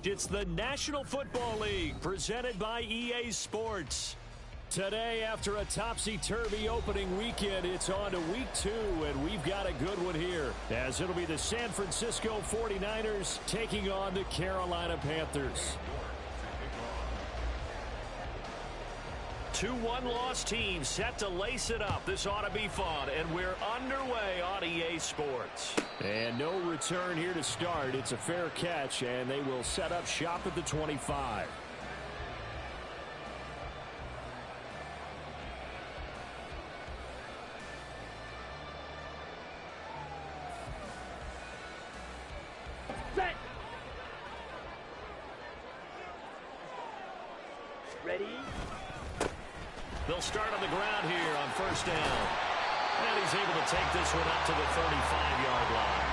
It's the National Football League presented by EA Sports. Today, after a topsy-turvy opening weekend, it's on to week 2, and we've got a good one here, as it'll be the San Francisco 49ers taking on the Carolina Panthers. 2 one-loss teams set to lace it up. This ought to be fun, and we're underway on EA Sports. And no return here to start. It's a fair catch, and they will set up shop at the 25. Ready? They'll start on the ground here on first down. And he's able to take this one up to the 35-yard line.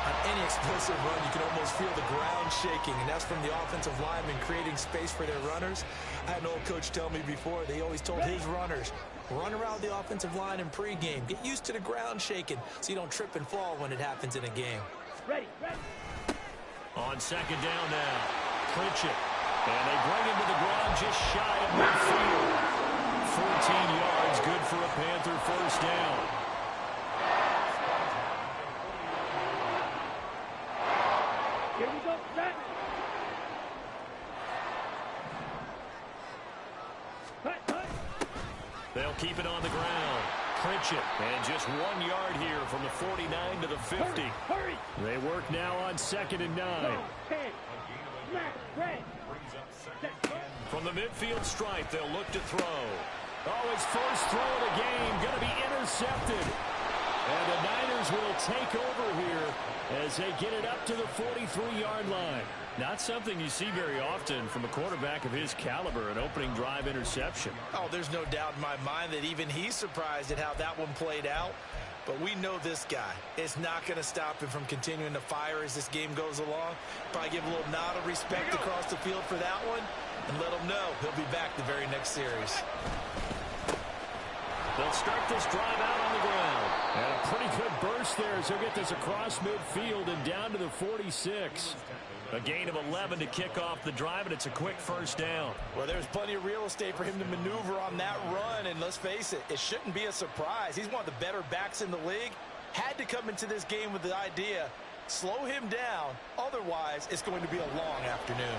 On any explosive run, you can almost feel the ground shaking, and that's from the offensive linemen creating space for their runners. I had an old coach tell me before, they always told his runners, run around the offensive line in pregame. Get used to the ground shaking so you don't trip and fall when it happens in a game. Ready, ready. On second down now, Pritchett. And they bring him to the ground just shy of midfield. 14 yards, good for a Panther first down. Here we go, set. They'll keep it on the ground. Pritchett, and just 1 yard here from the 49 to the 50. Hurry. They work now on second and 9. Go, 10. Smack, red. From the midfield stripe, they'll look to throw. Oh, his first throw of the game going to be intercepted. And the Niners will take over here as they get it up to the 43-yard line. Not something you see very often from a quarterback of his caliber, an opening drive interception. Oh, there's no doubt in my mind that even he's surprised at how that one played out. But we know this guy. It's not going to stop him from continuing to fire as this game goes along. Probably give a little nod of respect across the field for that one and let him know he'll be back the very next series. They'll start this drive out on the ground. And a pretty good burst there as he'll get this across midfield and down to the 46. A gain of 11 to kick off the drive, and it's a quick first down. Well, there's plenty of real estate for him to maneuver on that run, and let's face it, it shouldn't be a surprise. He's one of the better backs in the league. Had to come into this game with the idea, slow him down, otherwise it's going to be a long afternoon.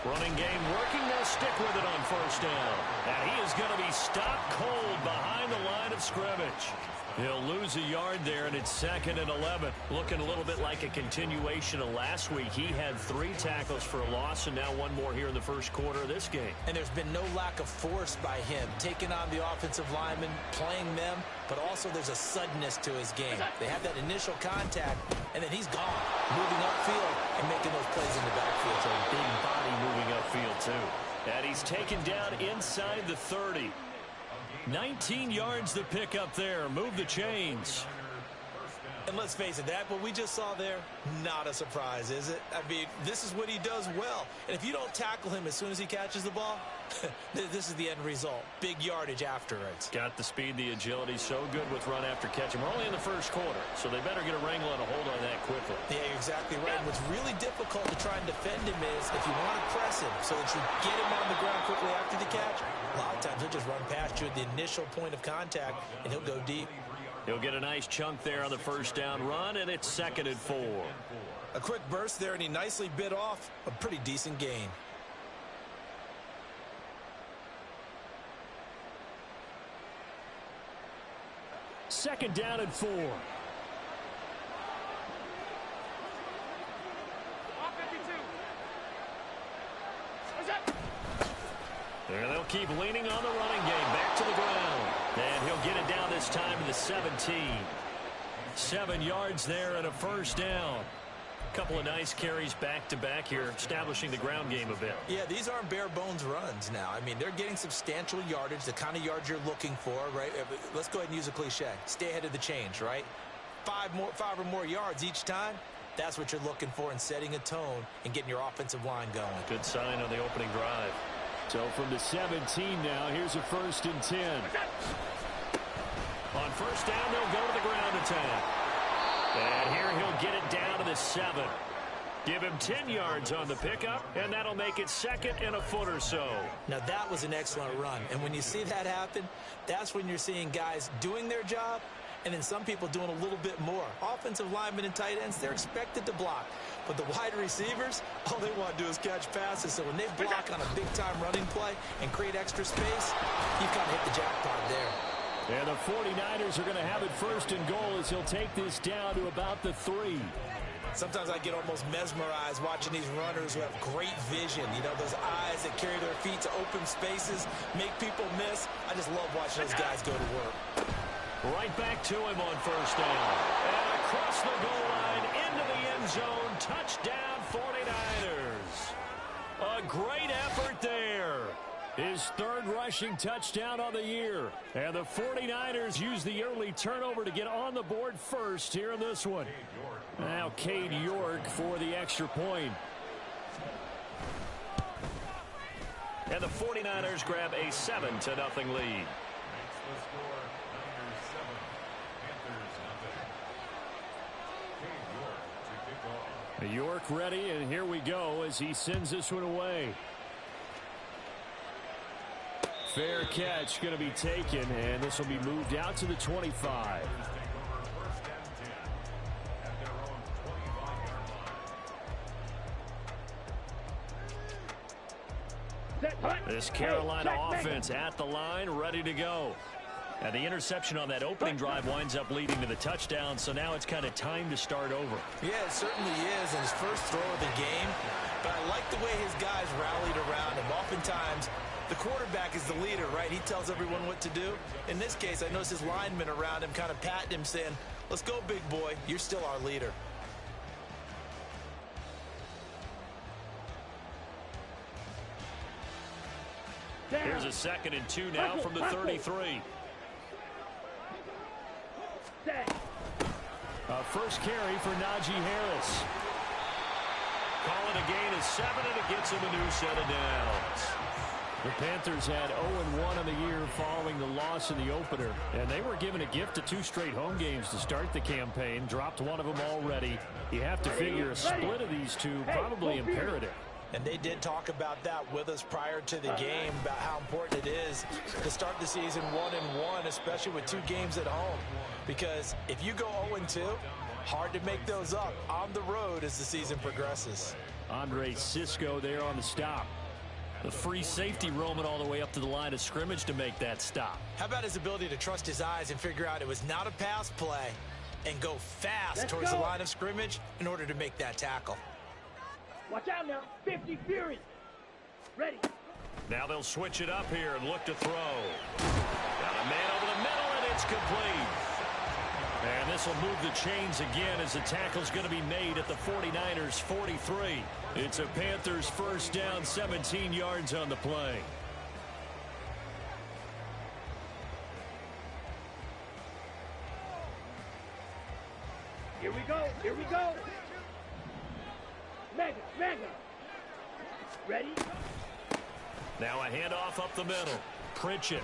Running game working. They'll stick with it on first down. And he is going to be stopped cold behind the line of scrimmage. He'll lose a yard there, and it's second and 11. Looking a little bit like a continuation of last week. He had 3 tackles for a loss, and now 1 more here in the first quarter of this game. And there's been no lack of force by him, taking on the offensive linemen, playing them, but also there's a suddenness to his game. They have that initial contact, and then he's gone, moving upfield and making those plays in the backfield. So big body moving upfield, too. And he's taken down inside the 30. 19 yards to pick up there. Move the chains. And let's face it, that what we just saw there, not a surprise, is it? I mean, this is what he does well. And if you don't tackle him as soon as he catches the ball, this is the end result. Big yardage afterwards. Got the speed, the agility, so good with run after catch. We're only in the first quarter, so they better get a wrangle and a hold on that quickly. Yeah, you're exactly right. And what's really difficult to try and defend him is if you want to press him so that you get him on the ground quickly after the catch, a lot of times he'll just run past you at the initial point of contact, and he'll go deep. He'll get a nice chunk there on the first down run, and it's second and 4. A quick burst there, and he nicely bit off a pretty decent gain. Second down and 4. There they'll keep leaning on the running game. Back to the ground. And he'll get it down this time to the 17. 7 yards there and a first down. Couple of nice carries back-to-back here, establishing the ground game a bit. Yeah, these aren't bare-bones runs now. I mean, they're getting substantial yardage, the kind of yards you're looking for, right? Let's go ahead and use a cliche. Stay ahead of the change, right? 5 or more yards each time. That's what you're looking for in setting a tone and getting your offensive line going. Good sign on the opening drive. So from the 17 now, here's a 1st and 10. On 1st first down, they'll go to the ground attack. And here he'll get it down to the 7. Give him 10 yards on the pickup, and that'll make it 2nd and a foot or so. Now, that was an excellent run. And when you see that happen, that's when you're seeing guys doing their job and then some people doing a little bit more. Offensive linemen and tight ends, they're expected to block. But the wide receivers, all they want to do is catch passes. So when they block on a big-time running play and create extra space, you kind of hit the jackpot there. And the 49ers are going to have it 1st and goal as he'll take this down to about the 3. Sometimes I get almost mesmerized watching these runners who have great vision. You know, those eyes that carry their feet to open spaces, make people miss. I just love watching those guys go to work. Right back to him on 1st down. And across the goal line, into the end zone. Touchdown, 49ers. A great effort there. His 3rd rushing touchdown on the year. And the 49ers use the early turnover to get on the board first here in this one. Now Cade York for the extra point. And the 49ers grab a 7-0 lead. York ready, and here we go as he sends this one away. Fair catch going to be taken, and this will be moved out to the 25. This Carolina offense at the line, ready to go. And the interception on that opening drive winds up leading to the touchdown, so now it's kind of time to start over. Yeah, it certainly is, in his first throw of the game. But I like the way his guys rallied around him. Oftentimes, the quarterback is the leader, right? He tells everyone what to do. In this case, I noticed his linemen around him kind of patting him, saying, let's go, big boy. You're still our leader. Here's a 2nd and 2 now from the 33. First carry for Najee Harris. Call it a gain of 7, and it gets him a new set of downs. The Panthers had 0-1 on the year following the loss in the opener, and they were given a gift of 2 straight home games to start the campaign. Dropped one of them already. You have to figure a split of these two probably imperative. And they did talk about that with us prior to the game, about how important it is to start the season 1-1, especially with 2 games at home. Because if you go 0-2, hard to make those up on the road as the season progresses. Andre Cisco there on the stop. The free safety roaming all the way up to the line of scrimmage to make that stop. How about his ability to trust his eyes and figure out it was not a pass play and go fast towards the line of scrimmage in order to make that tackle? Watch out now. 50 Fury. Ready. Now they'll switch it up here and look to throw. Got a man over the middle, and it's complete. And this will move the chains again as the tackle's going to be made at the 49ers 43. It's a Panthers first down, 17 yards on the play. Here we go. Here we go. Mega. Ready? Now a handoff up the middle. Pritchett.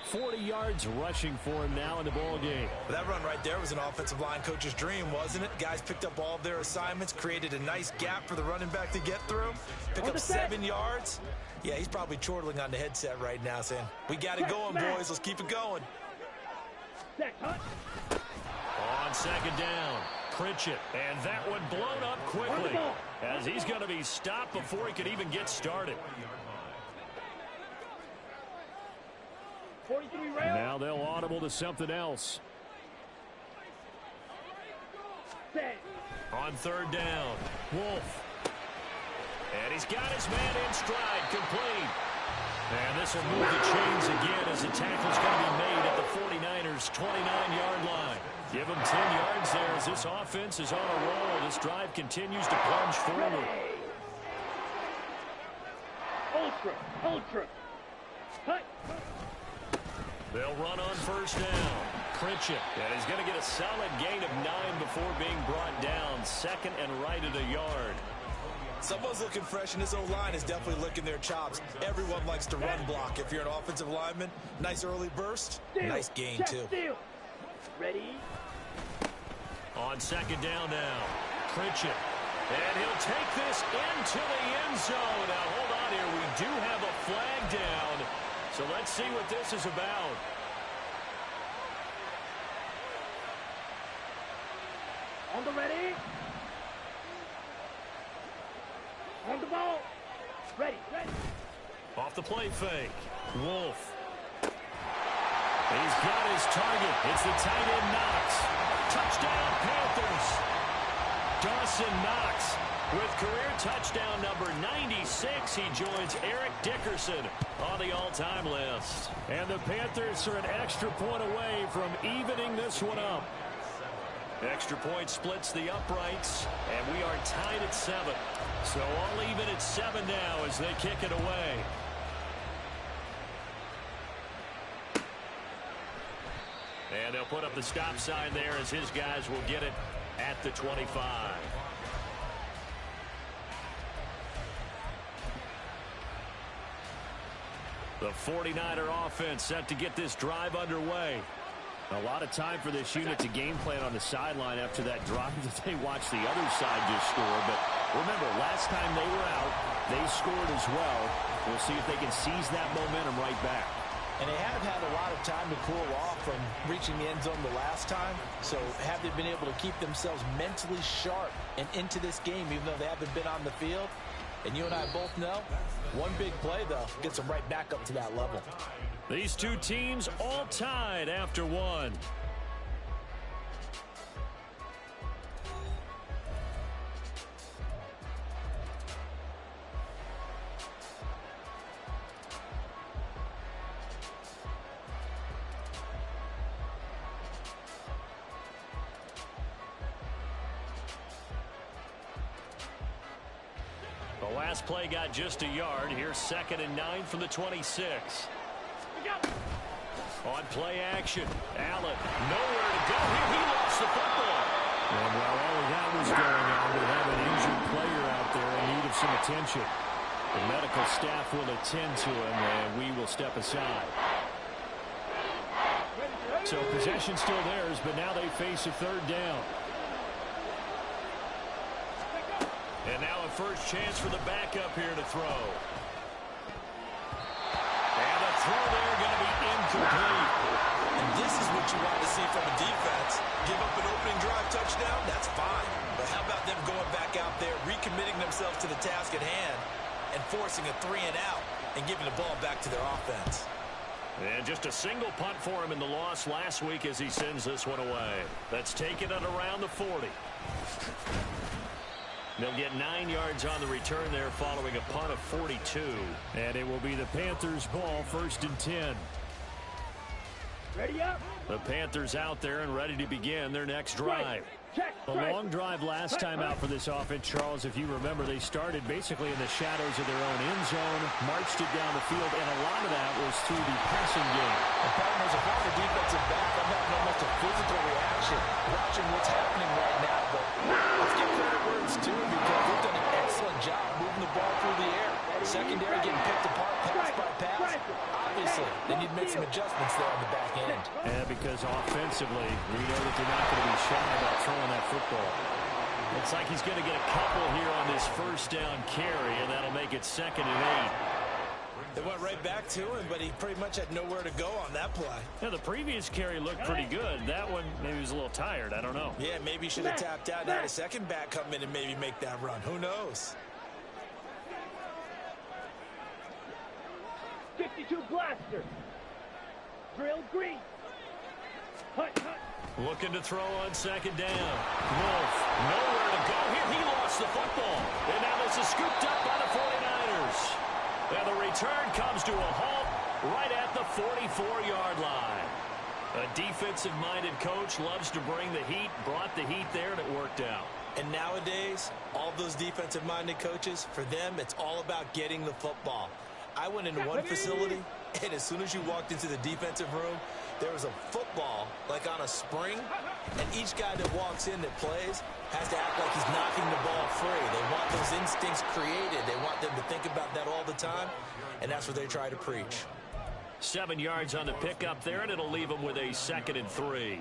40 yards rushing for him now in the ball game. That run right there was an offensive line coach's dream, wasn't it? Guys picked up all of their assignments, created a nice gap for the running back to get through. Pick up 7 yards. Yeah, he's probably chortling on the headset right now saying, we got it going, boys. Let's keep it going. On 2nd down, Pritchett. And that one blown up quickly as he's going to be stopped before he could even get started. 43 rail. Now they'll audible to something else. Set. On 3rd down, Wolf. And he's got his man in stride, complete. And this will move the chains again as the tackle's going to be made at the 49ers' 29-yard line. Give them 10 yards there as this offense is on a roll. This drive continues to plunge forward. Ultra. Cut. They'll run on 1st down. Pritchett. And he's going to get a solid gain of 9 before being brought down. 2nd and right at a yard. Someone's looking fresh, and this O-line is definitely licking their chops. Everyone likes to run block. If you're an offensive lineman, nice early burst, nice gain too. Ready? On second down now, Pritchett. And he'll take this into the end zone. Now, hold on here. We do have a flag down. So let's see what this is about. On the ready. On the ball. Ready, ready. Off the play fake. Wolf. He's got his target. It's the tight end Knox. Touchdown Panthers. Dawson Knox with career touchdown number 96. He joins Eric Dickerson on the all-time list. And the Panthers are an extra point away from evening this one up. Extra point splits the uprights, and we are tied at 7. So all even at 7 now as they kick it away. And they'll put up the stop sign there as his guys will get it at the 25. The 49er offense set to get this drive underway. A lot of time for this unit to game plan on the sideline after that drive that they watched the other side just score. But remember, last time they were out, they scored as well. We'll see if they can seize that momentum right back. And they have had a lot of time to cool off from reaching the end zone the last time. So have they been able to keep themselves mentally sharp and into this game, even though they haven't been on the field? And you and I both know, one big play, though, gets them right back up to that level. These two teams all tied after one. The last play got just a yard. Here's 2nd and 9 from the 26. On play action, Allen, nowhere to go here. He lost the football. And while all of that was going on, we have an injured player out there in need of some attention. The medical staff will attend to him, and we will step aside. So possession still theirs, but now they face a 3rd down. And now a first chance for the backup here to throw. And the throw there going to be incomplete. And this is what you want to see from a defense. Give up an opening drive touchdown, that's fine. But how about them going back out there, recommitting themselves to the task at hand, and forcing a 3 and out, and giving the ball back to their offense. And just a single punt for him in the loss last week as he sends this one away. That's taken it around the 40. They'll get 9 yards on the return there following a punt of 42. And it will be the Panthers' ball, 1st and 10. Ready up. The Panthers out there and ready to begin their next drive. A long drive last time out for this offense, Charles. If you remember, they started basically in the shadows of their own end zone, marched it down the field, and a lot of that was through the passing game. The partners of the defensive back, I'm having almost a physical reaction watching what's happening right now. But let's give credit where it's due because they've done an excellent job moving the ball through the air. Secondary getting picked apart pass by pass. Obviously, they need to make some adjustments there on the back end. Yeah, because offensively, we know that they're not going to be shy about throwing that football. Looks like he's going to get a couple here on this 1st down carry, and that'll make it 2nd and 8. They went right back to him, but he pretty much had nowhere to go on that play. Yeah, the previous carry looked pretty good. That one, maybe he was a little tired. I don't know. Yeah, maybe he should have tapped out and had a second back come in and maybe make that run. Who knows? 52 blaster. Drill green. Hunt, hunt. Looking to throw on 2nd down. Wolf, nowhere to go here. He lost the football. And now this is scooped up by the 49ers. And the return comes to a halt right at the 44-yard line. A defensive-minded coach loves to bring the heat, brought the heat there, and it worked out. And nowadays, all those defensive-minded coaches, for them, it's all about getting the football. I went into one facility, and as soon as you walked into the defensive room, there was a football, like on a spring, and each guy that walks in that plays has to act like he's knocking the ball free. They want those instincts created. They want them to think about that all the time, and that's what they try to preach. 7 yards on the pickup there, and it'll leave them with a 2nd and 3.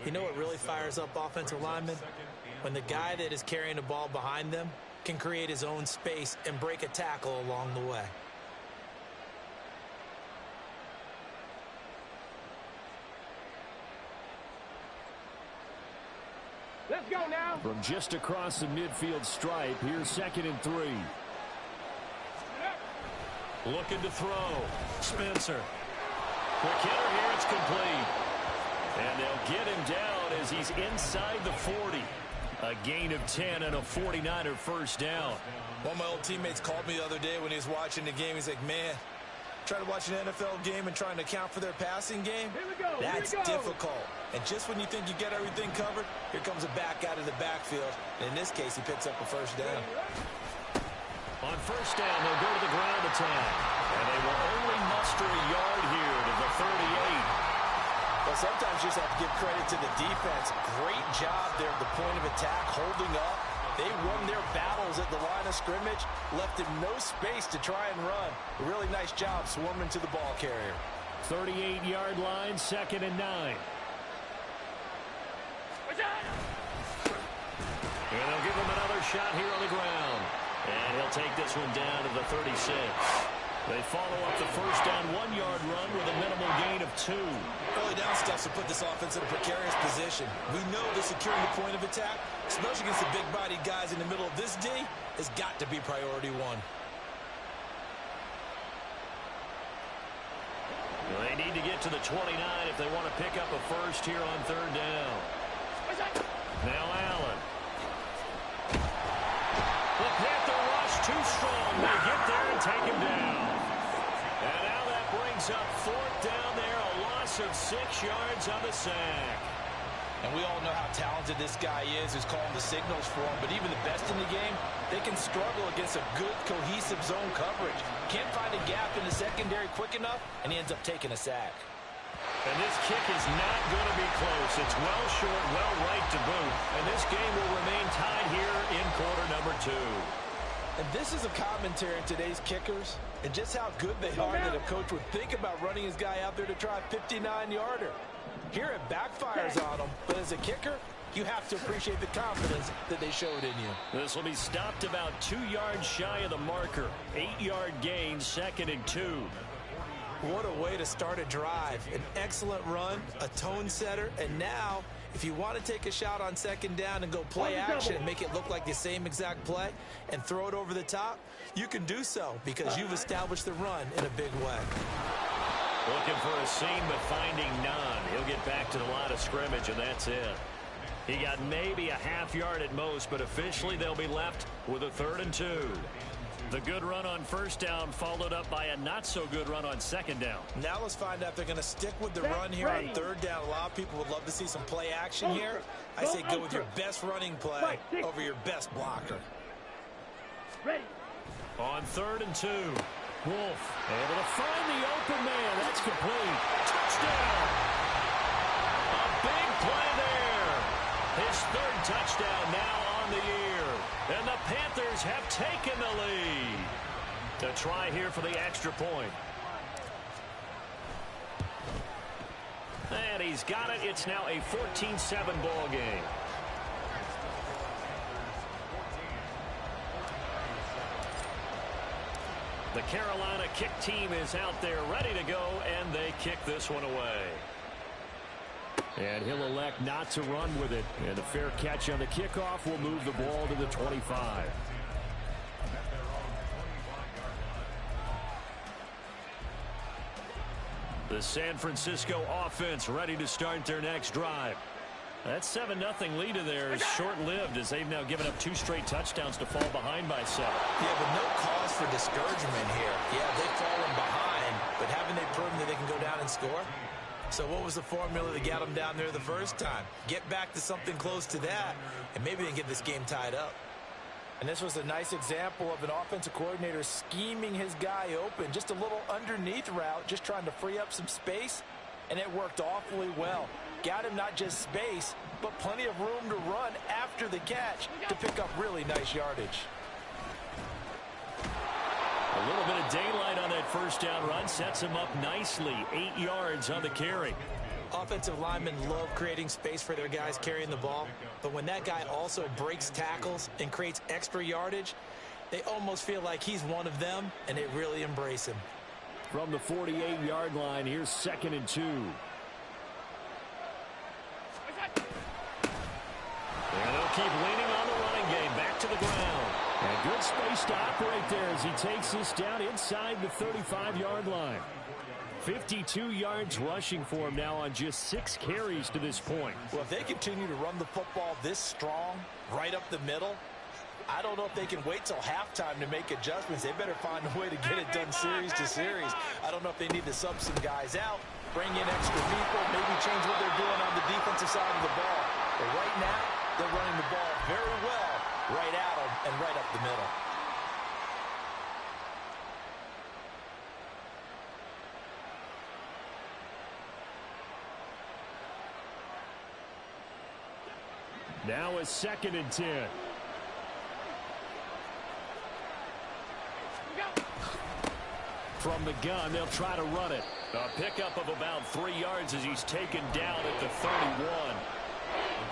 You know what really fires up offensive linemen? When the guy that is carrying the ball behind them can create his own space and break a tackle along the way. Let's go now. From just across the midfield stripe, here's 2nd and 3. Looking to throw. Spencer. Quick hitter here, it's complete. And they'll get him down as he's inside the 40. A gain of 10 and a 49er first down. One of my old teammates called me the other day when he was watching the game. He's like, man, trying to watch an NFL game and trying to account for their passing game, Here we go. that's difficult. And just when you think you get everything covered, here comes a back out of the backfield. And in this case, he picks up a first down. On first down, they'll go to the ground attack. And they will only muster a yard here to the 38. Well, sometimes you just have to give credit to the defense. Great job there at the point of attack, holding up. They won their battles at the line of scrimmage, left him no space to try and run. A really nice job swarming to the ball carrier. 38-yard line, 2nd and 9. And they'll give him another shot here on the ground. And he'll take this one down to the 36. They follow up the first down 1-yard run with a minimal gain of 2. Early down steps will put this offense in a precarious position. We know that securing the point of attack, especially against the big-bodied guys in the middle of this D, has got to be priority 1. Well, they need to get to the 29 if they want to pick up a first here on 3rd down. Now Allen. The Panther rush too strong. They get there and take him down. And now that brings up 4th down there, a loss of 6 yards on the sack. And we all know how talented this guy is who's calling the signals for him. But even the best in the game, they can struggle against a good, cohesive zone coverage. Can't find a gap in the secondary quick enough, and he ends up taking a sack. And this kick is not going to be close. It's well short, well right to boot. And this game will remain tied here in quarter number 2. And this is a commentary on today's kickers and just how good they are that a coach would think about running his guy out there to try a 59-yarder. Here it backfires on him, but as a kicker, you have to appreciate the confidence that they showed in you. This will be stopped about 2 yards shy of the marker. 8-yard gain, 2nd and 2. What a way to start a drive. An excellent run, a tone setter, and now, if you want to take a shot on 2nd down and go play action and make it look like the same exact play and throw it over the top, you can do so because you've established the run in a big way. Looking for a seam, but finding none. He'll get back to the line of scrimmage, and that's it. He got maybe a half yard at most, but officially they'll be left with a 3rd and 2. The good run on first down followed up by a not-so-good run on 2nd down. Now let's find out if they're going to stick with the run here on 3rd down. A lot of people would love to see some play action here. I say go with your best running play over your best blocker. Ready. On 3rd and 2, Wolf able to find the open man. That's complete. Touchdown. A big play there. His 3rd touchdown now on the year. And the Panthers have taken the lead. To try here for the extra point. And he's got it. It's now a 14-7 ball game. The Carolina kick team is out there ready to go, and they kick this one away. And he'll elect not to run with it. And a fair catch on the kickoff will move the ball to the 25. The San Francisco offense ready to start their next drive. That 7-0 lead of theirs short-lived as they've now given up 2 straight touchdowns to fall behind by 7. Yeah, but no cause for discouragement here. Yeah, they've fallen behind, but haven't they proven that they can go down and score? So what was the formula that got them down there the first time? Get back to something close to that, and maybe they can get this game tied up. And this was a nice example of an offensive coordinator scheming his guy open. Just a little underneath route, just trying to free up some space, and it worked awfully well. Got him not just space, but plenty of room to run after the catch to pick up really nice yardage. A little bit of daylight on that first down run sets him up nicely. 8 yards on the carry. Offensive linemen love creating space for their guys carrying the ball, but when that guy also breaks tackles and creates extra yardage, they almost feel like he's one of them, and they really embrace him. From the 48-yard line, here's 2nd and 2. And they'll keep leaning on the running game. Back to the ground. And good space to operate there as he takes this down inside the 35-yard line. 52 yards rushing for him now on just 6 carries to this point. Well, if they continue to run the football this strong, right up the middle, I don't know if they can wait till halftime to make adjustments. They better find a way to get it done series to series. I don't know if they need to sub some guys out, bring in extra people, maybe change what they're doing on the defensive side of the ball. But right now, they're running the ball very well right at them and right up the middle. Now it's 2nd and 10. From the gun, they'll try to run it. A pickup of about 3 yards as he's taken down at the 31.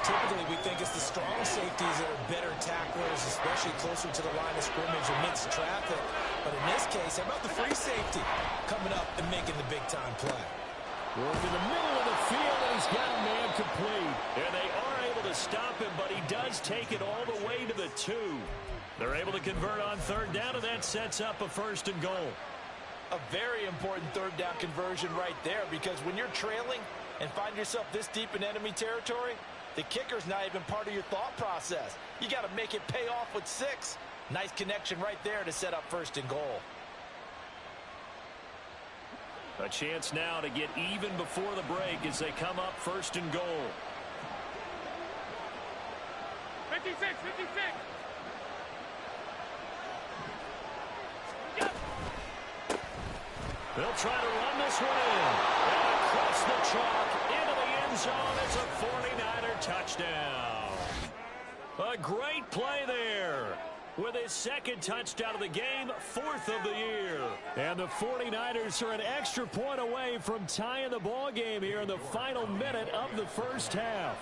Typically, we think it's the strong safeties that are better tacklers, especially closer to the line of scrimmage amidst traffic. But in this case, how about the free safety coming up and making the big-time play? Work in the middle of the field, and he's got a man complete. And they are able to stop him, but he does take it all the way to the 2. They're able to convert on 3rd down, and that sets up a 1st and goal. A very important 3rd down conversion right there, because when you're trailing and find yourself this deep in enemy territory, the kicker's not even part of your thought process. You got to make it pay off with 6. Nice connection right there to set up 1st and goal. A chance now to get even before the break as they come up 1st and goal. 56, 56. They'll try to run this one in. And across the chalk into the end zone. It's a 49er touchdown. A great play there. With his 2nd touchdown of the game, 4th of the year. And the 49ers are an extra point away from tying the ball game here in the final minute of the 1st half.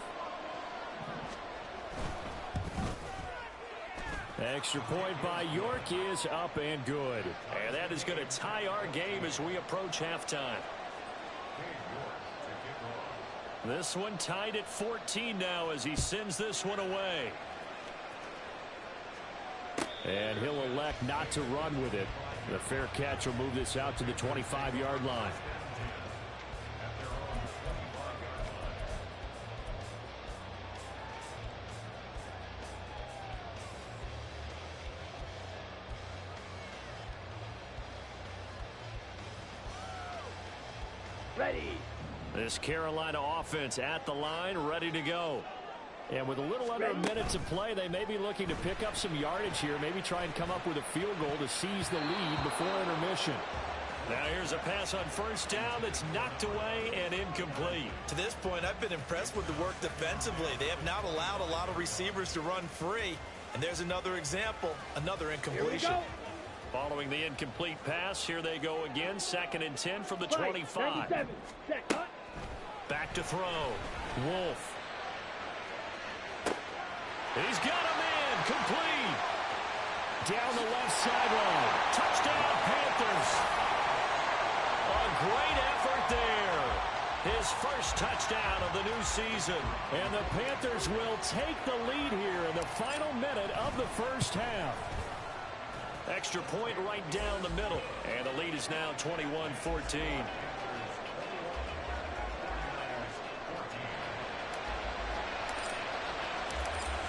Extra point by York is up and good. And that is going to tie our game as we approach halftime. This one tied at 14 now as he sends this one away. And he'll elect not to run with it. The fair catch will move this out to the 25-yard line. Ready. This Carolina offense at the line, ready to go. And with a little under a minute to play, they may be looking to pick up some yardage here, maybe try and come up with a field goal to seize the lead before intermission. Now here's a pass on 1st down that's knocked away and incomplete. To this point, I've been impressed with the work defensively. They have not allowed a lot of receivers to run free. And there's another example, another incompletion. Following the incomplete pass, here they go again. 2nd and 10 from the 25. Back to throw. Wolf. He's got a man complete. Down the left sideline. Touchdown, Panthers. A great effort there. His 1st touchdown of the new season. And the Panthers will take the lead here in the final minute of the 1st half. Extra point right down the middle. And the lead is now 21-14.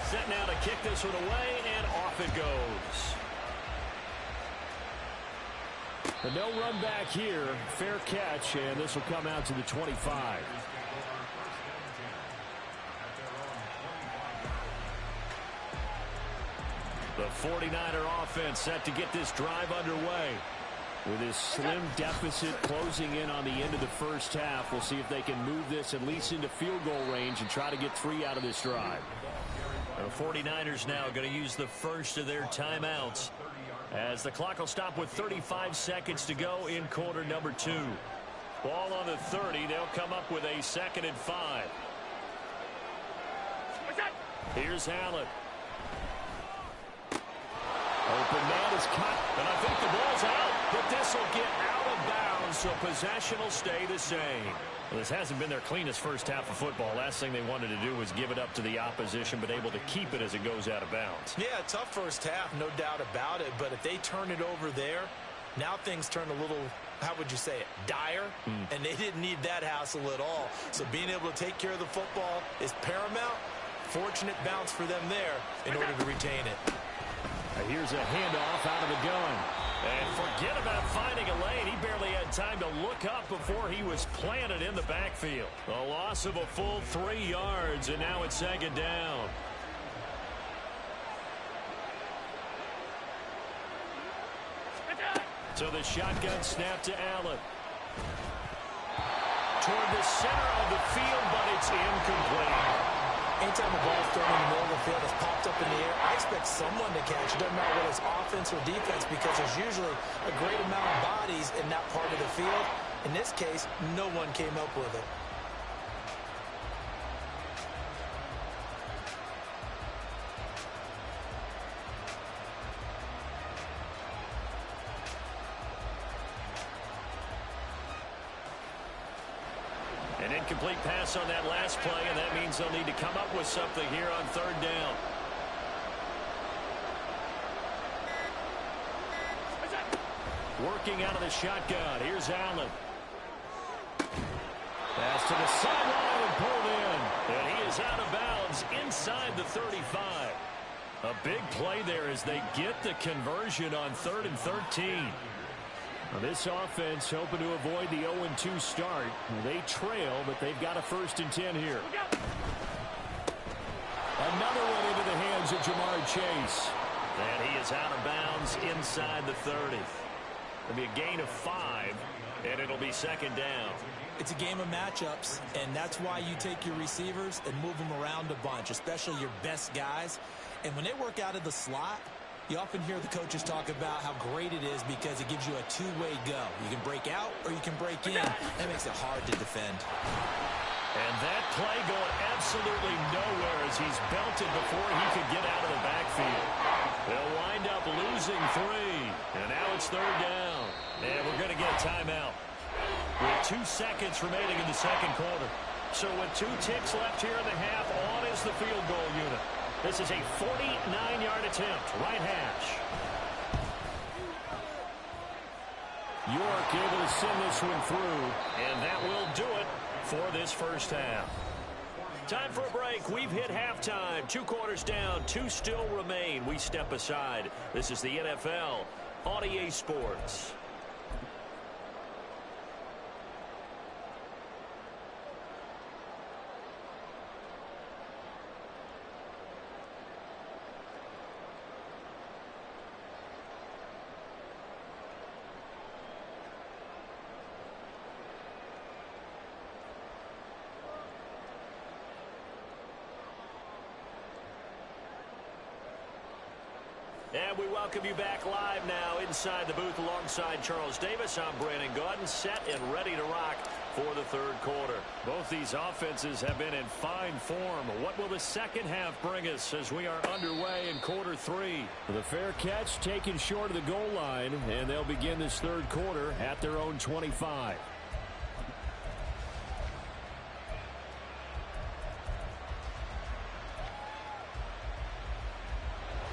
Set now to kick this one away, and off it goes. The no run back here. Fair catch, and this will come out to the 25. The 49er offense set to get this drive underway. With his slim deficit closing in on the end of the 1st half, we'll see if they can move this at least into field goal range and try to get 3 out of this drive. The 49ers now going to use the 1st of their timeouts as the clock will stop with 35 seconds to go in quarter number 2. Ball on the 30. They'll come up with a 2nd and 5. Here's Allen. Open man is cut, and I think the ball's out, but this will get out of bounds, so possession will stay the same. Well, this hasn't been their cleanest first half of football. Last thing they wanted to do was give it up to the opposition, but able to keep it as it goes out of bounds. Yeah, tough first half, no doubt about it, but if they turn it over there, now things turn a little, how would you say it, dire, and they didn't need that hassle at all. So being able to take care of the football is paramount. Fortunate bounce for them there in order to retain it. Here's a handoff out of the gun. And forget about finding a lane. He barely had time to look up before he was planted in the backfield. A loss of a full 3 yards, and now it's 2nd down. So the shotgun snap to Allen. Toward the center of the field, but it's incomplete. Anytime the ball's thrown in the middle of the field, it's popped up in the air, I expect someone to catch. It doesn't matter whether it's offense or defense, because there's usually a great amount of bodies in that part of the field. In this case, no one came up with it. An incomplete pass on that last play, and that means they'll need to come up with something here on 3rd down. Working out of the shotgun. Here's Allen. Pass to the sideline and pulled in. And he is out of bounds inside the 35. A big play there as they get the conversion on 3rd and 13. Now this offense hoping to avoid the 0-2 start. They trail, but they've got a 1st and 10 here. Another one into the hands of Jamar Chase. And he is out of bounds inside the 30. It'll be a gain of 5, and it'll be 2nd down. It's a game of matchups, and that's why you take your receivers and move them around a bunch, especially your best guys. And when they work out of the slot, you often hear the coaches talk about how great it is because it gives you a two-way go. You can break out or you can break in. That makes it hard to defend. And that play going absolutely nowhere as he's belted before he could get out of the backfield. They'll wind up losing 3. And now it's 3rd down. And we're going to get a timeout with 2 seconds remaining in the 2nd quarter. So with 2 ticks left here in the half, on is the field goal unit. This is a 49-yard attempt, right hash. York able to send this one through, and that will do it for this first half. Time for a break. We've hit halftime. 2 quarters down, 2 still remain. We step aside. This is the NFL on EA Sports. And we welcome you back live now inside the booth alongside Charles Davis. I'm Brandon Gaudin, set and ready to rock for the 3rd quarter. Both these offenses have been in fine form. What will the 2nd half bring us as we are underway in quarter 3? The fair catch taken short of the goal line, and they'll begin this 3rd quarter at their own 25.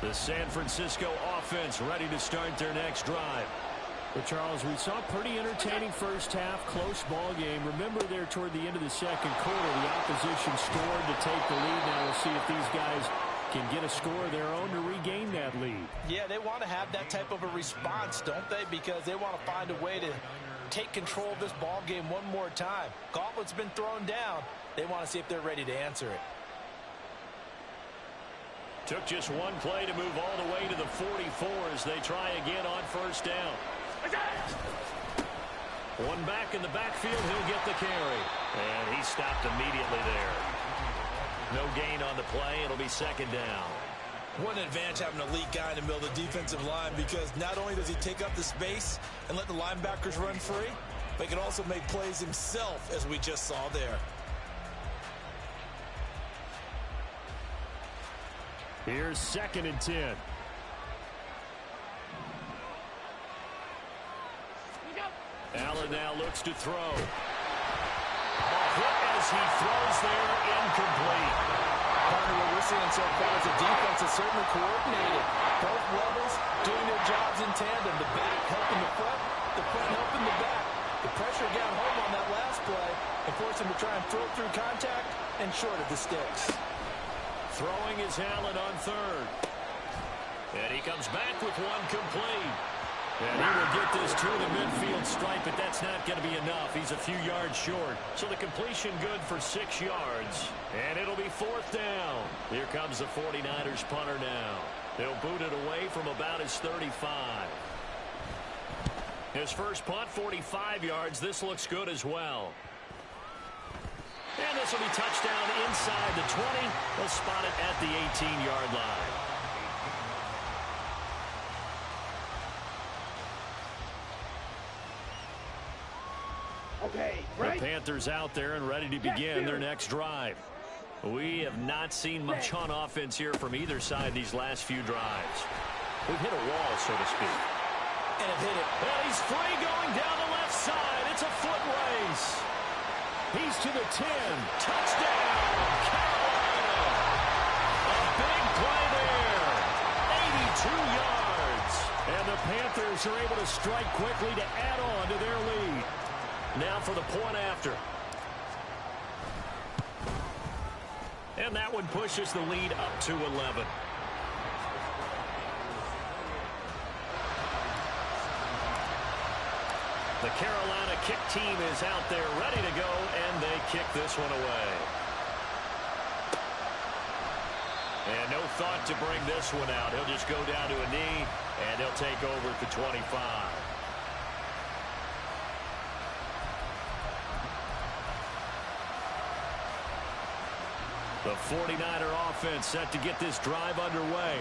The San Francisco offense ready to start their next drive. But Charles, we saw a pretty entertaining first half, close ball game. Remember there toward the end of the 2nd quarter, the opposition scored to take the lead. Now we'll see if these guys can get a score of their own to regain that lead. Yeah, they want to have that type of a response, don't they? Because they want to find a way to take control of this ball game one more time. Gauntlet's been thrown down. They want to see if they're ready to answer it. Took just 1 play to move all the way to the 44 as they try again on 1st down. One back in the backfield, he'll get the carry. And he stopped immediately there. No gain on the play. It'll be 2nd down. What an advantage having an elite guy in the middle of the defensive line, because not only does he take up the space and let the linebackers run free, but he can also make plays himself, as we just saw there. Here's 2nd and 10. Allen now looks to throw. A hit as he throws there, incomplete. Partner, what we're seeing so far is the defense is certainly coordinated. Both levels doing their jobs in tandem. The back helping the front helping the back. The pressure got home on that last play and forced him to try and throw through contact and short of the sticks. Throwing is Allen on 3rd. And he comes back with one complete. And he will get this to the midfield stripe, but that's not going to be enough. He's a few yards short. So the completion good for 6 yards. And it'll be 4th down. Here comes the 49ers punter now. They'll boot it away from about his 35. His first punt, 45 yards. This looks good as well. And this will be touchdown inside the 20. They'll spot it at the 18-yard line. Okay, right. The Panthers out there and ready to begin their next drive. We have not seen much on offense here from either side these last few drives. We've hit a wall, so to speak. And have hit it. And he's free going down the left side. It's a foot race. He's to the 10. Touchdown, Carolina. A big play there. 82 yards. And the Panthers are able to strike quickly to add on to their lead. Now for the point after. And that one pushes the lead up to 11. The Carolina kick team is out there ready to go, and they kick this one away. And no thought to bring this one out. He'll just go down to a knee, and he'll take over at the 25. The 49er offense set to get this drive underway.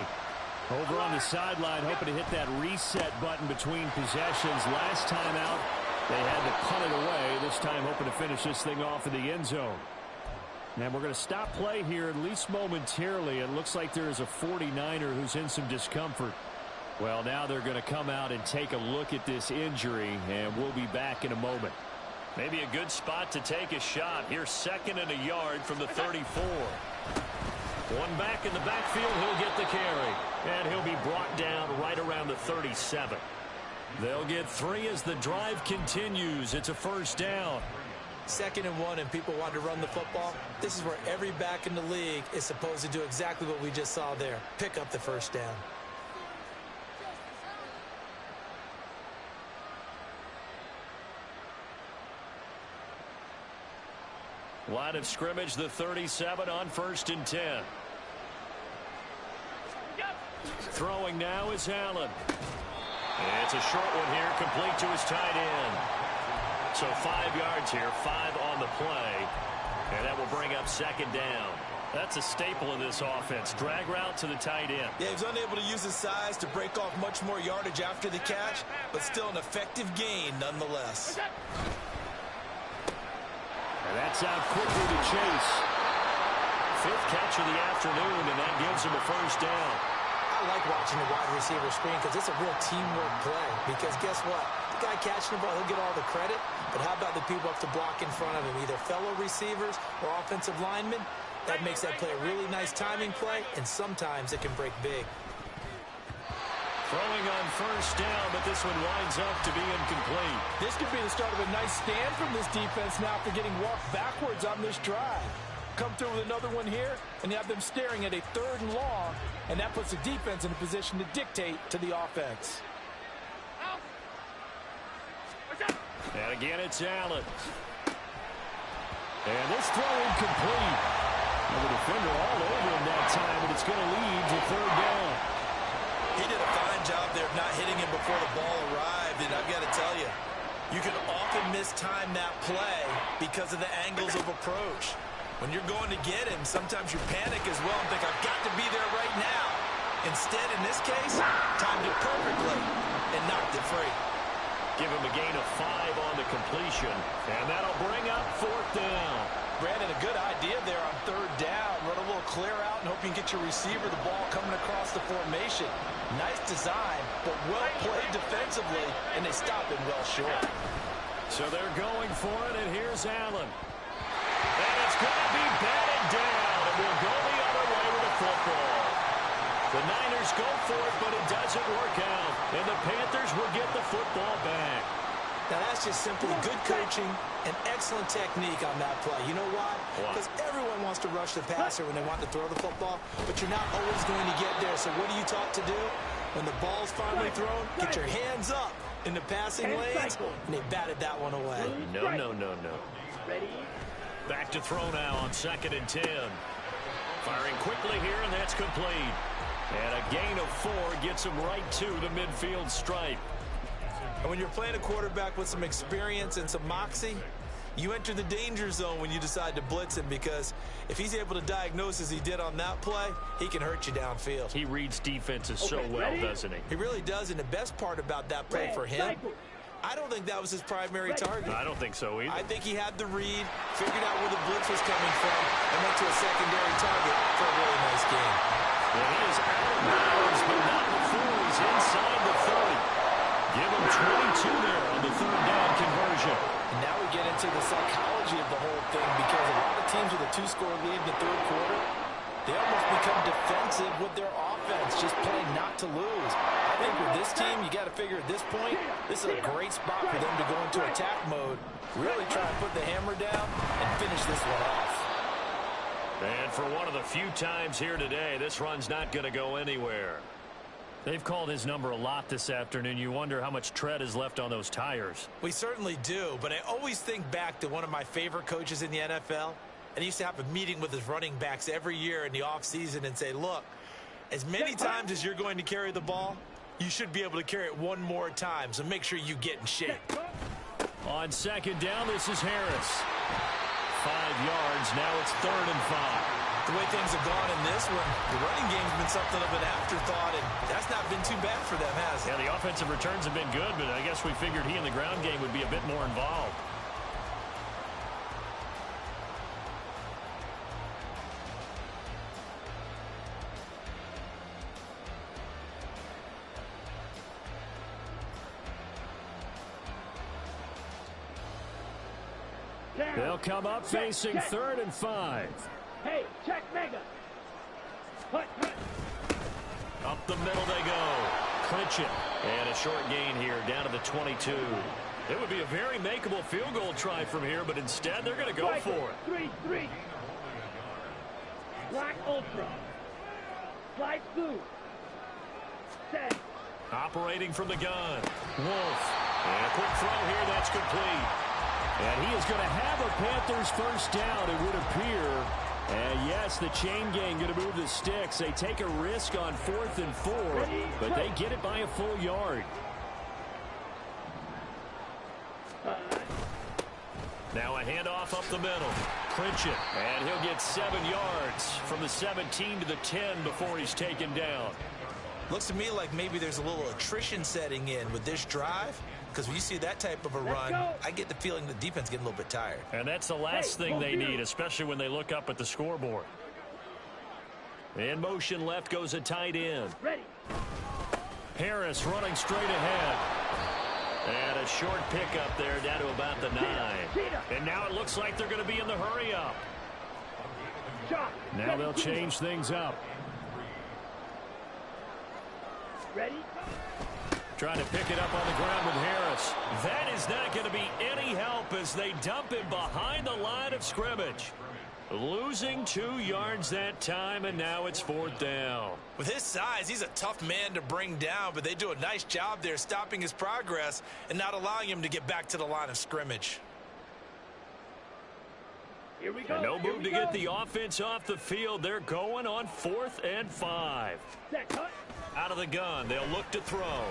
Over on the sideline, hoping to hit that reset button between possessions. Last time out, they had to punt it away. This time, hoping to finish this thing off in the end zone. And we're going to stop play here, at least momentarily. It looks like there is a 49er who's in some discomfort. Well, now they're going to come out and take a look at this injury, and we'll be back in a moment. Maybe a good spot to take a shot. Here's 2nd and a yard from the 34. One back in the backfield, he'll get the carry. And he'll be brought down right around the 37. They'll get 3 as the drive continues. It's a first down. 2nd and 1, and people want to run the football. This is where every back in the league is supposed to do exactly what we just saw there. Pick up the first down. Line of scrimmage, the 37 on 1st and 10. Throwing now is Allen. It's a short one here, complete to his tight end. So 5 yards here, 5 on the play. And that will bring up 2nd down. That's a staple of this offense. Drag route to the tight end. Yeah, he was unable to use his size to break off much more yardage after the catch, but still an effective gain nonetheless. And that's out quickly to Chase. 5th catch of the afternoon, and that gives him a first down. I like watching the wide receiver screen because it's a real teamwork play. Because guess what? The guy catching the ball, he'll get all the credit. But how about the people up to block in front of him, either fellow receivers or offensive linemen? That makes that play a really nice timing play, and sometimes it can break big. Throwing on first down, but this one winds up to be incomplete. This could be the start of a nice stand from this defense now after getting walked backwards on this drive. Come through with another one here, and you have them staring at a 3rd and long, and that puts the defense in a position to dictate to the offense. And again, it's Allen. And this throw incomplete. And the defender all over him that time, but it's going to lead to 3rd down. He did a fine job there of not hitting him before the ball arrived, and I've got to tell you, you can often mistime that play because of the angles of approach. When you're going to get him, sometimes you panic as well and think, I've got to be there right now. Instead, in this case, timed it perfectly and knocked it free. Give him a gain of 5 on the completion. And that'll bring up 4th down. Brandon, a good idea there on 3rd down. Run a little clear out and hope you can get your receiver the ball coming across the formation. Nice design, but well played defensively, and they stop him well short. So they're going for it, and here's Allen. And it's going to be batted down, and we'll go the other way with the football. The Niners go for it, but it doesn't work out, and the Panthers will get the football back. Now, that's just simply good coaching and excellent technique on that play. You know why? Because everyone wants to rush the passer when they want to throw the football, but you're not always going to get there. So what are you taught to do? When the ball's finally thrown, get your hands up in the passing lanes, and they batted that one away. No. Back to throw now on 2nd and 10. Firing quickly here, and that's complete. And a gain of 4 gets him right to the midfield stripe. And when you're playing a quarterback with some experience and some moxie, you enter the danger zone when you decide to blitz him, because if he's able to diagnose as he did on that play, he can hurt you downfield. He reads defenses so well, doesn't he? He really does, and the best part about that play for him, I don't think that was his primary target. I don't think so either. I think he had the read, figured out where the blitz was coming from, and went to a secondary target for a really nice game. Well, he is out of bounds, but not before he's inside the 30. Give him 22 there on the 3rd down conversion. And now we get into the psychology of the whole thing, because a lot of teams with a 2-score lead in the 3rd quarter, they almost become defensive with their offense, just playing not to lose. I think with this team, you got to figure at this point, this is a great spot for them to go into attack mode, really try and put the hammer down and finish this one off. And for one of the few times here today, this run's not going to go anywhere. They've called his number a lot this afternoon. You wonder how much tread is left on those tires. We certainly do, but I always think back to one of my favorite coaches in the NFL, and he used to have a meeting with his running backs every year in the offseason and say, look, as many times as you're going to carry the ball, you should be able to carry it one more time, so make sure you get in shape. On 2nd down, this is Harris. 5 yards, now it's 3rd and 5. The way things have gone in this one, the running game's been something of an afterthought, and that's not been too bad for them, has it? Yeah, the offensive returns have been good, but I guess we figured he in the ground game would be a bit more involved. They'll come up facing 3rd and 5. Hey, check mega. Hut. Up the middle they go. Clinch it. And a short gain here down to the 22. It would be a very makeable field goal try from here, but instead they're going to go for it. 3-3. Black Ultra. Slide through. Set. Operating from the gun. Wolf. And a quick throw here. That's complete. And he is going to have a Panthers first down, it would appear. And yes, the chain gang going to move the sticks. They take a risk on 4th and 4, but they get it by a full yard. Now a handoff up the middle. Clinch it. And he'll get 7 yards from the 17 to the 10 before he's taken down. Looks to me like maybe there's a little attrition setting in with this drive, because when you see that type of a run, I get the feeling the defense getting a little bit tired. And that's the last thing they need, especially when they look up at the scoreboard. In motion left goes a tight end. Ready. Harris running straight ahead. And a short pickup there down to about the 9. And now it looks like they're going to be in the hurry up. Now they'll change things up. Ready. Trying to pick it up on the ground with Harris. That is not going to be any help as they dump him behind the line of scrimmage. Losing 2 yards that time, and now it's 4th down. With his size, he's a tough man to bring down, but they do a nice job there stopping his progress and not allowing him to get back to the line of scrimmage. Here we go. And no move to get the offense off the field. They're going on 4th and 5. Set, cut. Out of the gun, they'll look to throw.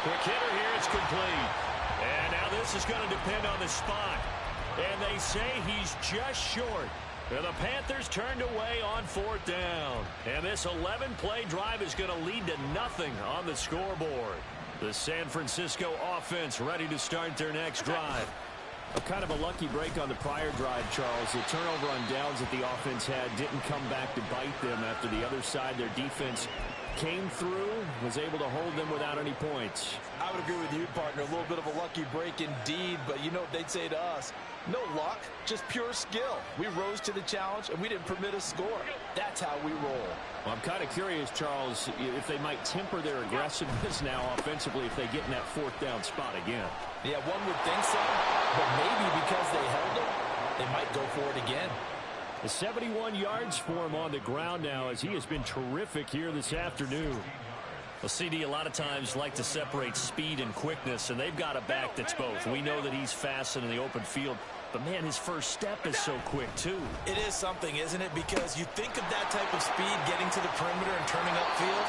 Quick hitter here, it's complete. And now this is going to depend on the spot. And they say he's just short. And the Panthers turned away on 4th down. And this 11-play drive is going to lead to nothing on the scoreboard. The San Francisco offense ready to start their next drive. Kind of a lucky break on the prior drive, Charles. The turnover on downs that the offense had didn't come back to bite them after the other side. Their defense came through, was able to hold them without any points. I would agree with you, partner. A little bit of a lucky break indeed, but you know what they'd say to us? No luck, just pure skill. We rose to the challenge, and we didn't permit a score. That's how we roll. Well, I'm kind of curious, Charles, if they might temper their aggressiveness now offensively if they get in that fourth down spot again. Yeah, one would think so, but maybe because they held it, they might go for it again. 71 yards for him on the ground now as he has been terrific here this afternoon. Well, CD, a lot of times like to separate speed and quickness, and they've got a back that's both. We know that he's fast in the open field, but, man, his first step is so quick, too. It is something, isn't it? Because you think of that type of speed getting to the perimeter and turning upfield,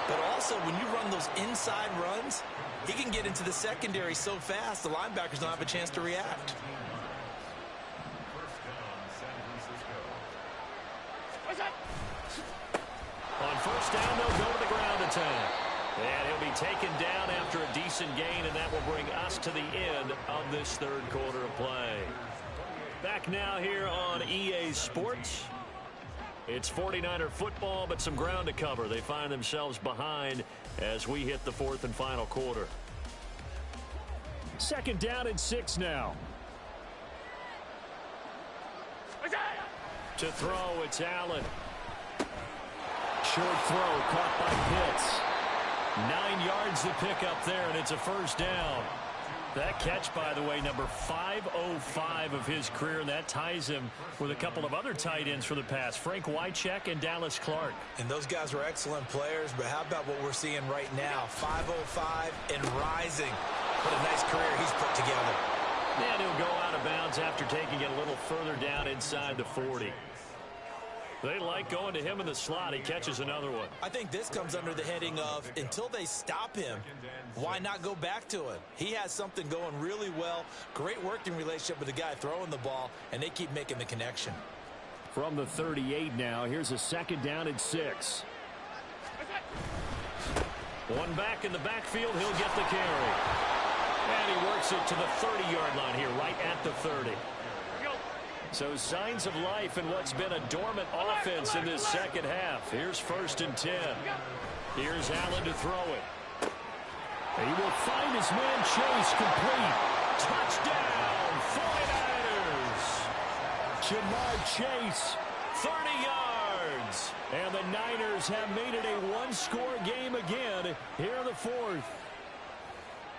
but also when you run those inside runs, he can get into the secondary so fast the linebackers don't have a chance to react. On first down, they'll go to the ground attack. And he'll be taken down after a decent gain, and that will bring us to the end of this third quarter of play. Back now here on EA Sports. It's 49er football, but some ground to cover. They find themselves behind as we hit the fourth and final quarter. Second down and 6 now. To throw, it's Allen. Short throw caught by Pitts. 9 yards to pick up there, and it's a first down. That catch, by the way, number 505 of his career, and that ties him with a couple of other tight ends for the past, Frank Wycheck and Dallas Clark. And those guys were excellent players, but how about what we're seeing right now? 505 and rising. What a nice career he's put together. And he'll go out of bounds after taking it a little further down inside the 40. They like going to him in the slot. He catches another one. I think this comes under the heading of until they stop him, why not go back to it? He has something going really well. Great working relationship with the guy throwing the ball, and they keep making the connection. From the 38 now, here's a second down and 6. One back in the backfield. He'll get the carry. And he works it to the 30-yard line here, right at the 30. So signs of life in what's been a dormant offense in this second half. Here's first and 10. Here's Allen to throw it. He will find his man Chase complete. Touchdown, 49ers. Jamar Chase, 30 yards. And the Niners have made it a one-score game again here in the fourth.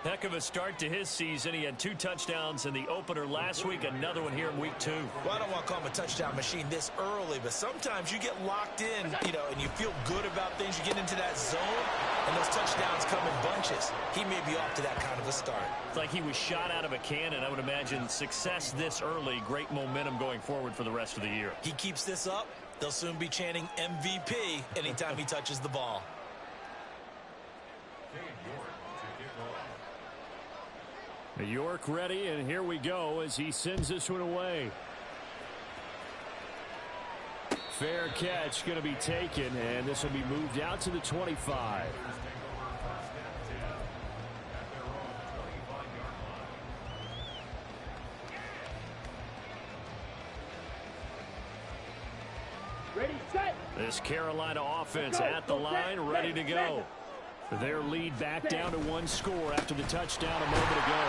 Heck of a start to his season. He had 2 touchdowns in the opener last week, another one here in week 2. Well, I don't want to call him a touchdown machine this early, but sometimes you get locked in, and you feel good about things. You get into that zone, and those touchdowns come in bunches. He may be off to that kind of a start. It's like he was shot out of a cannon. I would imagine success this early, great momentum going forward for the rest of the year. He keeps this up, they'll soon be chanting MVP anytime he touches the ball. York ready, and here we go as he sends this one away. Fair catch going to be taken, and this will be moved out to the 25. Ready, set. This Carolina offense at the line, ready to go. Their lead back down to 1 score after the touchdown a moment ago.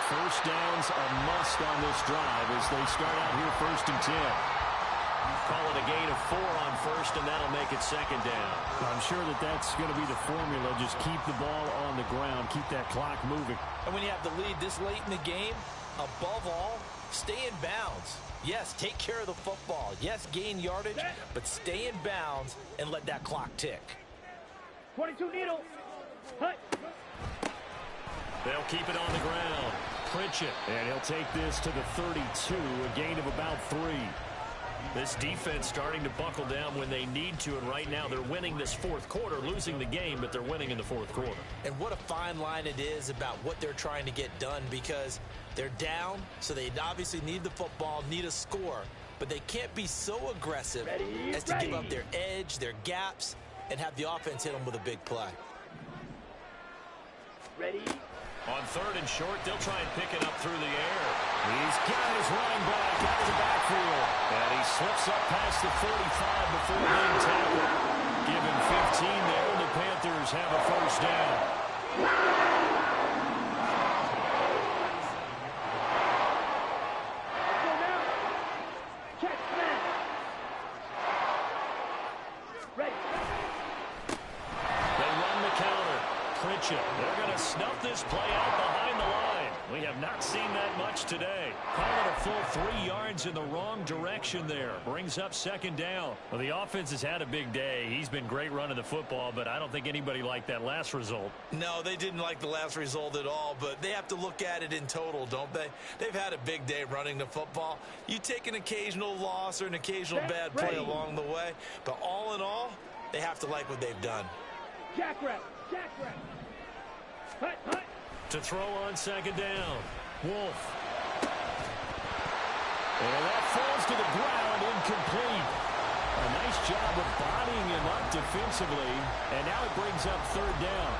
First down's a must on this drive as they start out here first and 10. Call it a gain of 4 on first, and that'll make it second down. I'm sure that that's going to be the formula. Just keep the ball on the ground, keep that clock moving. And when you have the lead this late in the game, above all, stay in bounds. Yes, take care of the football. Yes, gain yardage, but stay in bounds and let that clock tick. 22 needle. Hut. They'll keep it on the ground. Pritchett, and he'll take this to the 32, a gain of about 3. This defense starting to buckle down when they need to, and right now they're winning this fourth quarter, losing the game, but they're winning in the fourth quarter. And what a fine line it is about what they're trying to get done, because they're down, so they obviously need the football, need a score, but they can't be so aggressive as to give up their edge, their gaps, and have the offense hit them with a big play. Ready? On third and short, they'll try and pick it up through the air. He's got his running back out of the backfield. And he slips up past the 45 before being tackled. Give him 15 there, and the Panthers have a first down. Go now. Catch that. Ready? They run the counter. Pritchett. They're going to snuff this play out behind the line. We have not seen that much today. Call it a full 3 yards in the wrong direction there. Brings up second down. Well, the offense has had a big day. He's been great running the football, but I don't think anybody liked that last result. No, they didn't like the last result at all, but they have to look at it in total, don't they? They've had a big day running the football. You take an occasional loss or an occasional bad play along the way, but all in all, they have to like what they've done. Jackrabbit. Jackrabbit. Hut, hut. To throw on second down. Wolf. And that falls to the ground, incomplete. A nice job of bodying him up defensively, and now it brings up third down.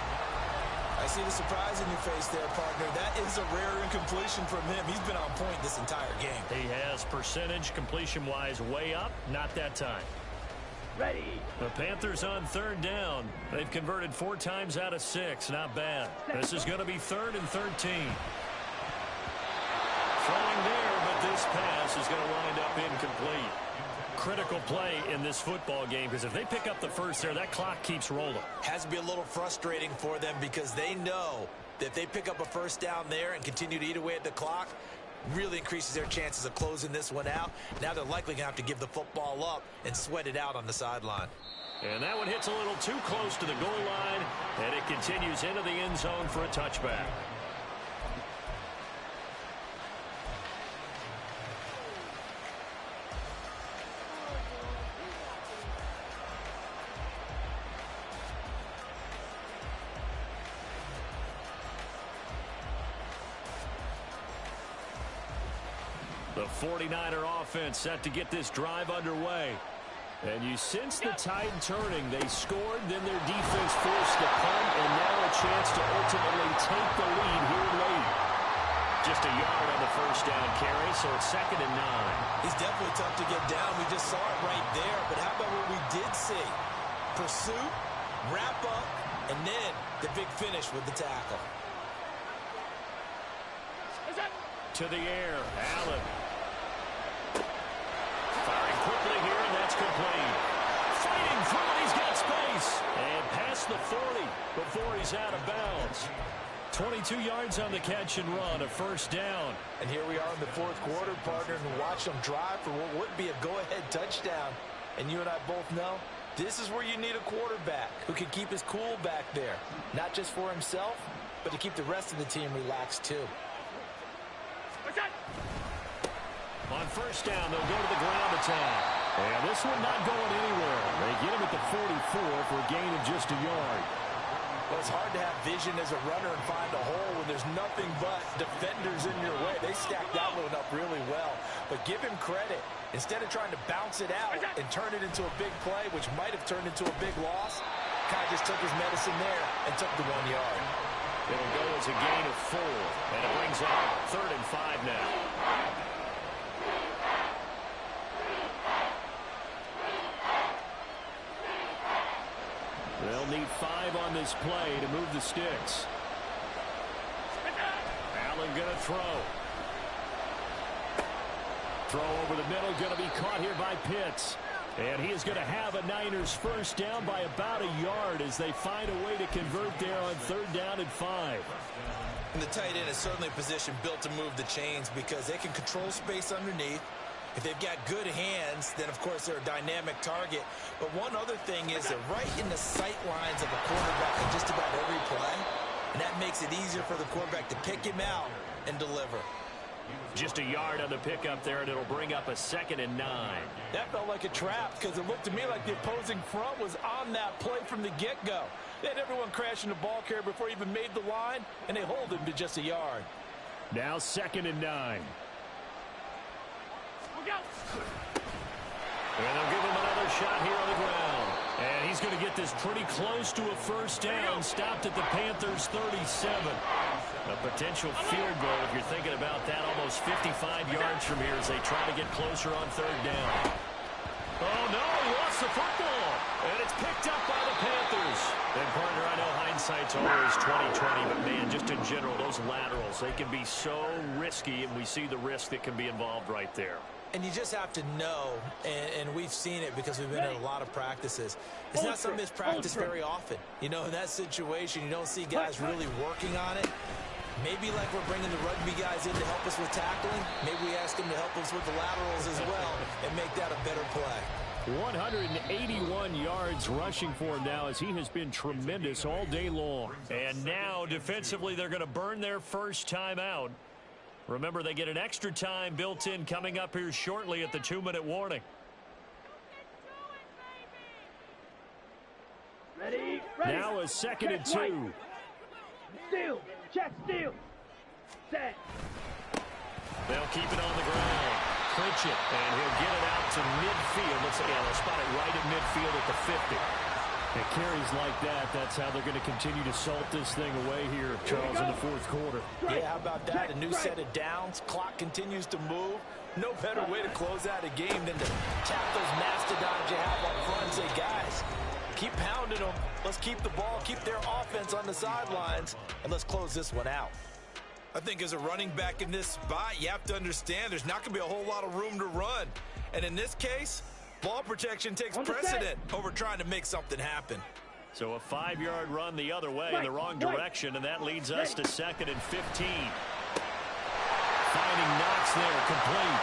I see the surprise in your face there, partner. That is a rare incompletion from him. He's been on point this entire game. He has percentage completion-wise way up, not that time. Ready. The Panthers on third down. They've converted 4 times out of 6. Not bad. This is going to be 3rd and 13. Throwing there, but this pass is going to wind up incomplete. Critical play in this football game, because if they pick up the first there, that clock keeps rolling. Has to be a little frustrating for them because they know that if they pick up a first down there and continue to eat away at the clock, really increases their chances of closing this one out. Now they're likely going to have to give the football up and sweat it out on the sideline. And that one hits a little too close to the goal line, and it continues into the end zone for a touchback. The 49er offense set to get this drive underway. And you sense the tide turning. They scored, then their defense forced the punt, and now a chance to ultimately take the lead here late. Just a yard on the first down carry, so it's 2nd and 9. He's definitely tough to get down. We just saw it right there. But how about what we did see? Pursuit, wrap up, and then the big finish with the tackle. To the air, Allen. Firing quickly here, and that's complete. Fighting through, he's got space. And past the 40 before he's out of bounds. 22 yards on the catch and run, a first down. And here we are in the 4th quarter, partner, and watch them drive for what would be a go-ahead touchdown. And you and I both know this is where you need a quarterback who can keep his cool back there. Not just for himself, but to keep the rest of the team relaxed too. On first down, they'll go to the ground attack. And this one not going anywhere. They get him at the 44 for a gain of just a yard. Well, it's hard to have vision as a runner and find a hole when there's nothing but defenders in your way. They stacked that one up really well. But give him credit. Instead of trying to bounce it out and turn it into a big play, which might have turned into a big loss, kind of just took his medicine there and took the 1 yard. It'll go as a gain of 4. And it brings up 3rd and 5 now. They'll need 5 on this play to move the sticks. Allen going to throw. Throw over the middle, going to be caught here by Pitts. And he is going to have a Niners first down by about a yard as they find a way to convert there on 3rd down and 5. And the tight end is certainly a position built to move the chains because they can control space underneath. If they've got good hands, then, of course, they're a dynamic target. But one other thing is they're right in the sight lines of a quarterback on just about every play. And that makes it easier for the quarterback to pick him out and deliver. Just a yard on the pickup there, and it'll bring up a 2nd and 9. That felt like a trap because it looked to me like the opposing front was on that play from the get-go. They had everyone crashing the ball carrier before he even made the line, and they hold him to just a yard. Now 2nd and 9. And they'll give him another shot here on the ground. And he's going to get this pretty close to a first down. Stopped at the Panthers' 37. A potential field goal, if you're thinking about that, almost 55 yards from here as they try to get closer on third down. Oh, no, he lost the football. And it's picked up by the Panthers. And, partner, I know hindsight's always 20/20, but, man, just in general, those laterals, they can be so risky, and we see the risk that can be involved right there. And you just have to know, and we've seen it because we've been in a lot of practices. It's not something that's practiced very often. You know, in that situation, you don't see guys really working on it. Maybe like we're bringing the rugby guys in to help us with tackling. Maybe we ask them to help us with the laterals as well and make that a better play. 181 yards rushing for him now as he has been tremendous all day long. And now, defensively, they're going to burn their first time out. Remember, they get an extra time built in coming up here shortly at the 2-minute warning. Ready. Now a 2nd and 2. Steal. Check steal. Set. They'll keep it on the ground. Clinch it, and he'll get it out to midfield. They'll spot it right at midfield at the 50. And carries like that, that's how they're going to continue to salt this thing away here, Charles, in the fourth quarter. Yeah, how about that? A new set of downs. Clock continues to move. No better way to close out a game than to tap those mastodons you have up front and say, guys, keep pounding them. Let's keep the ball, keep their offense on the sidelines, and let's close this one out. I think as a running back in this spot, you have to understand there's not going to be a whole lot of room to run. And in this case, ball protection takes precedent over trying to make something happen. So a 5-yard run the other way in the wrong direction, and that leads us to 2nd and 15. Finding Knox there, complete.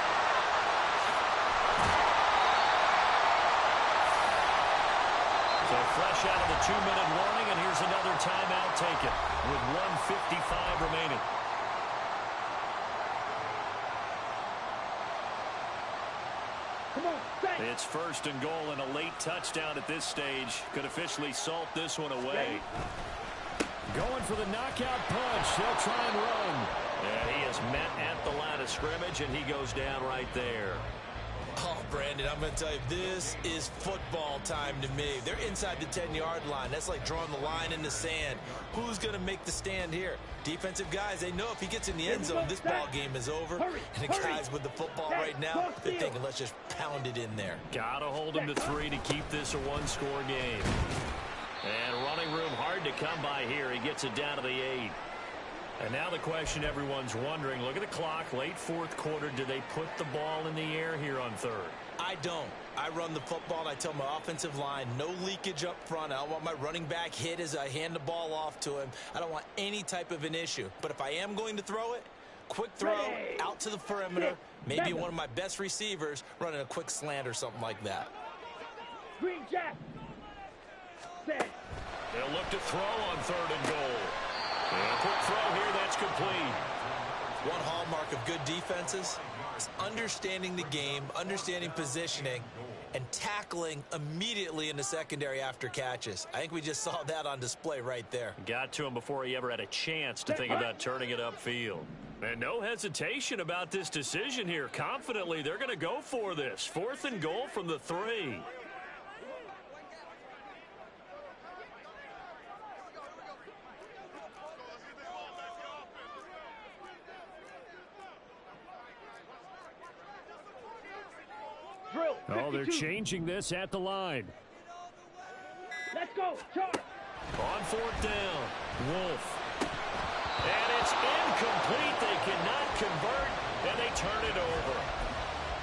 So fresh out of the 2-minute warning, and here's another timeout taken with 1:55 remaining. It's 1st and goal, and a late touchdown at this stage could officially salt this one away. Going for the knockout punch. He'll try and run. And he is met at the line of scrimmage, and he goes down right there. Oh, Brandon, I'm going to tell you, this is football time to me. They're inside the 10-yard line. That's like drawing the line in the sand. Who's going to make the stand here? Defensive guys, they know if he gets in the end zone, this ball game is over. And the guys with the football right now, they're thinking, let's just pound it in there. Got to hold him to 3 to keep this a one-score game. And running room hard to come by here. He gets it down to the 8. And now the question everyone's wondering, look at the clock, late fourth quarter, do they put the ball in the air here on 3rd? I don't. I run the football, and I tell my offensive line, no leakage up front. I don't want my running back hit as I hand the ball off to him. I don't want any type of an issue. But if I am going to throw it, quick throw, out to the perimeter, maybe one of my best receivers running a quick slant or something like that. Green Jack. Set. They'll look to throw on 3rd and goal. And a quick throw here, that's complete. One hallmark of good defenses is understanding the game, understanding positioning, and tackling immediately in the secondary after catches. I think we just saw that on display right there. Got to him before he ever had a chance to think about turning it upfield. And no hesitation about this decision here. Confidently, they're going to go for this. 4th and goal from the 3. Oh, they're changing this at the line. Let's go, charge. On 4th down, Wolf. And it's incomplete. They cannot convert, and they turn it over.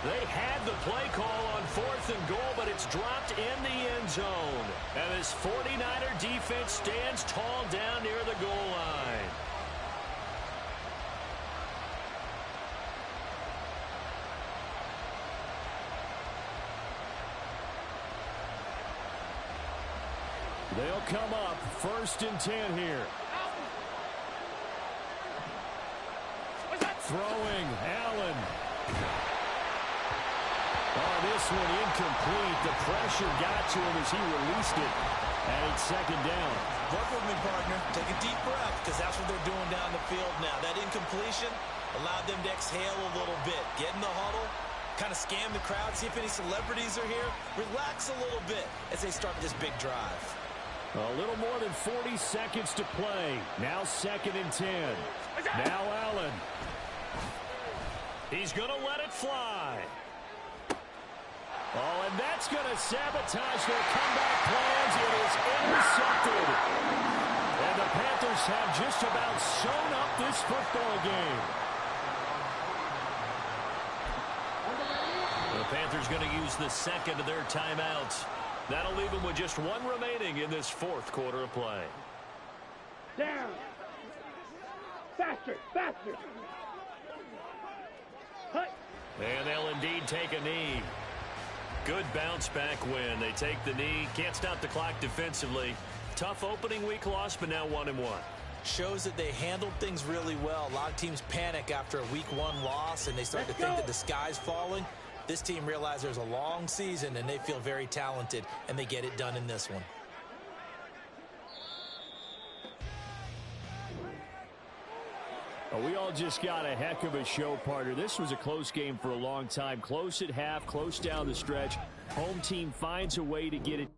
They had the play call on 4th and goal, but it's dropped in the end zone. And this 49er defense stands tall down near the goal line. They'll come up 1st and 10 here. Throwing, Allen. Oh, this one incomplete. The pressure got to him as he released it. And it's 2nd down. Work with me, partner. Take a deep breath, because that's what they're doing down the field now. That incompletion allowed them to exhale a little bit. Get in the huddle, kind of scan the crowd, see if any celebrities are here. Relax a little bit as they start this big drive. A little more than 40 seconds to play. Now 2nd and 10. Now Allen. He's going to let it fly. Oh, and that's going to sabotage their comeback plans. It is intercepted. And the Panthers have just about sewn up this football game. The Panthers going to use the second of their timeouts. That'll leave them with just 1 remaining in this 4th quarter of play. Down. Faster, faster. Hut. And they'll indeed take a knee. Good bounce back win. They take the knee. Can't stop the clock defensively. Tough opening week loss, but now 1-1. Shows that they handled things really well. A lot of teams panic after a week 1 loss, and they start to think that the sky's falling. This team realizes there's a long season, and they feel very talented, and they get it done in this one. Well, we all just got a heck of a show, partner. This was a close game for a long time. Close at half, close down the stretch. Home team finds a way to get it.